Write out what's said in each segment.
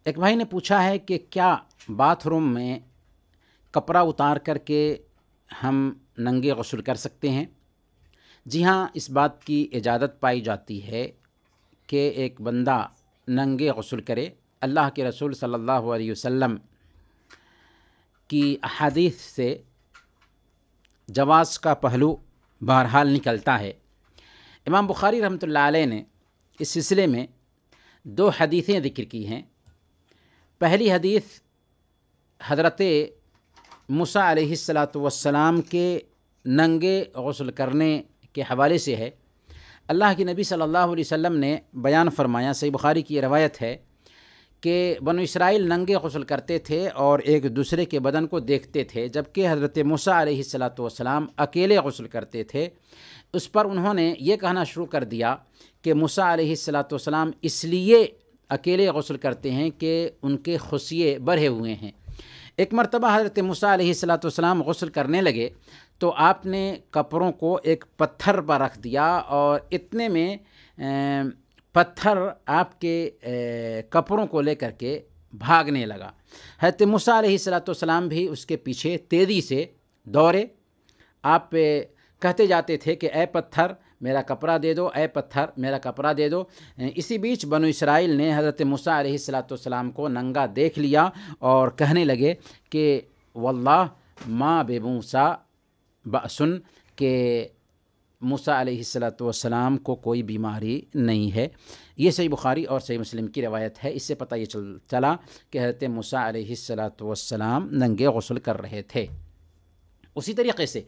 ایک بھائی نے پوچھا ہے کہ کیا باتھ روم میں کپڑا اتار کر کے ہم ننگے غسل کر سکتے ہیں؟ جی ہاں، اس بات کی اجازت پائی جاتی ہے کہ ایک بندہ ننگے غسل کرے۔ اللہ کے رسول صلی اللہ علیہ وسلم کی احادیث سے جواز کا پہلو بہرحال نکلتا ہے۔ امام بخاری رحمۃ اللہ علیہ نے اس سلسلے میں 2 حدیثیں ذکر کی ہیں۔ پہلی حدیث حضرت موسیٰ علیہ السلام کے ننگے غسل کرنے کے حوالے سے ہے۔ اللہ کے نبی صلی اللہ علیہ وسلم نے بیان فرمایا، صحیح بخاری کی یہ روایت ہے کہ بنو اسرائیل ننگے غسل کرتے تھے اور ایک دوسرے کے بدن کو دیکھتے تھے، جبکہ حضرت موسیٰ علیہ السلام اکیلے غسل کرتے تھے۔ اس پر انہوں نے یہ کہنا شروع کر دیا کہ موسیٰ علیہ السلام اس لیے اکیلے غسل کرتے ہیں کہ ان کے خصیے بڑھے ہوئے ہیں۔ ایک مرتبہ حضرت موسیٰ علیہ السلام غسل کرنے لگے تو آپ نے کپڑوں کو ایک پتھر پر رکھ دیا اور اتنے میں پتھر آپ کے کپڑوں کو لے کر کے بھاگنے لگا۔ حضرت موسیٰ علیہ السلام بھی اس کے پیچھے تیزی سے دوڑے۔ آپ کہتے جاتے تھے کہ اے پتھر میرا کپڑا دے دو، اے پتھر میرا کپڑا دے دو۔ اسی بیچ بنو اسرائیل نے حضرت موسیٰ علیہ السلام کو ننگا دیکھ لیا اور کہنے لگے کہ واللہ ما بموسیٰ بأسن، کہ موسیٰ علیہ السلام کو کوئی بیماری نہیں ہے۔ یہ صحیح بخاری اور صحیح مسلم کی روایت ہے۔ اس سے پتہ یہ چلا کہ حضرت موسیٰ علیہ السلام ننگے غسل کر رہے تھے۔ اسی طریقے سے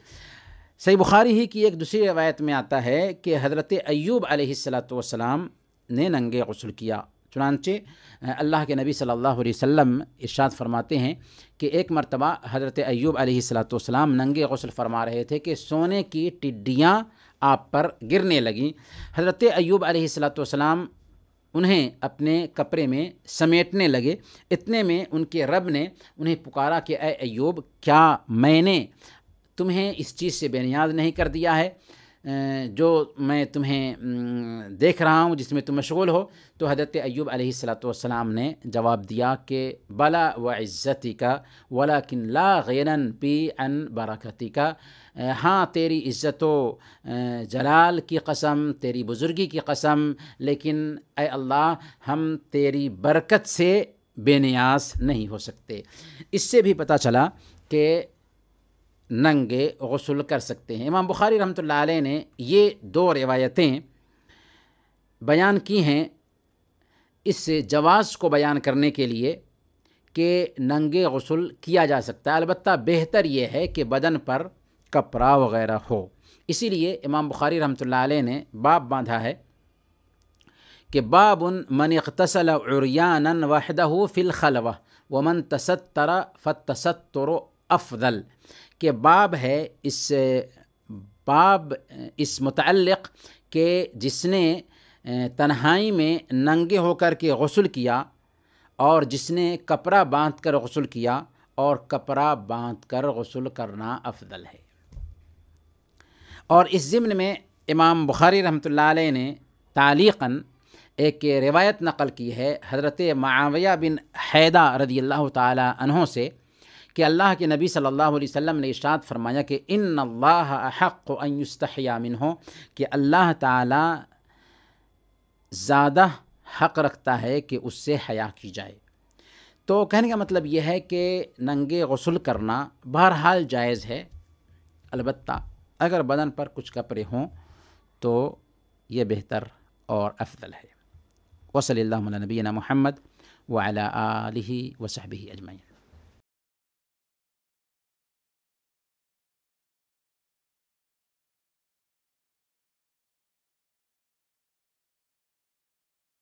صحیح بخاری ہی کی ایک دوسری روایت میں آتا ہے کہ حضرت ایوب علیہ السلام نے ننگے غسل کیا۔ چنانچہ اللہ کے نبی صلی اللہ علیہ وسلم ارشاد فرماتے ہیں کہ ایک مرتبہ حضرت ایوب علیہ السلام ننگے غسل فرما رہے تھے کہ سونے کی ٹڈیاں آپ پر گرنے لگیں۔ حضرت ایوب علیہ السلام انہیں اپنے کپڑے میں سمیٹنے لگے۔ اتنے میں ان کے رب نے انہیں پکارا کہ اے ایوب، کیا میں نے تمہیں اس چیز سے بے نیاز نہیں کر دیا ہے جو میں تمہیں دیکھ رہا ہوں، جس میں تم مشغول ہو؟ تو حضرت ایوب علیہ السلام نے جواب دیا کہ بلا وعزتک ولکن لا غنى بی عن برکتک، ہاں تیری عزت و جلال کی قسم، تیری بزرگی کی قسم، لیکن اے اللہ ہم تیری برکت سے بے نیاز نہیں ہو سکتے۔ اس سے بھی پتہ چلا کہ ننگے غسل کر سکتے ہیں۔ امام بخاری رحمۃ اللہ علیہ نے یہ 2 روایتیں بیان کی ہیں اس جواز کو بیان کرنے کے لیے کہ ننگے غسل کیا جا سکتا ہے، البتہ بہتر یہ ہے کہ بدن پر کپڑا وغیرہ ہو۔ اسی لیے امام بخاری رحمۃ اللہ علیہ نے باب باندھا ہے کہ باب من اغتسل عریانا وحدہ فی الخلوہ ومن تستر فالتستر افضل، کہ باب ہے اس متعلق کہ جس نے تنہائی میں ننگے ہو کر کے غسل کیا اور جس نے کپڑا باندھ کر غسل کیا، اور کپڑا باندھ کر غسل کرنا افضل ہے۔ اور اس ضمن میں امام بخاری رحمۃ اللہ علیہ نے تعلیقاً ایک روایت نقل کی ہے حضرت معاویہ بن حیدہ رضی اللہ تعالی عنہ سے کہ اللہ کے نبی صلی اللہ علیہ وسلم نے ارشاد فرمایا کہ ان اللہ احق ان یستحیا منہ، کہ اللہ تعالی زیادہ حق رکھتا ہے کہ اس سے حیا کی جائے۔ تو کہنے کا مطلب یہ ہے کہ ننگے غسل کرنا بہرحال جائز ہے، البتہ اگر بدن پر کچھ کپڑے ہوں تو یہ بہتر اور افضل ہے۔ وصلی اللہ علی نبینا محمد وعلی آلہ وصحبہ اجمعین۔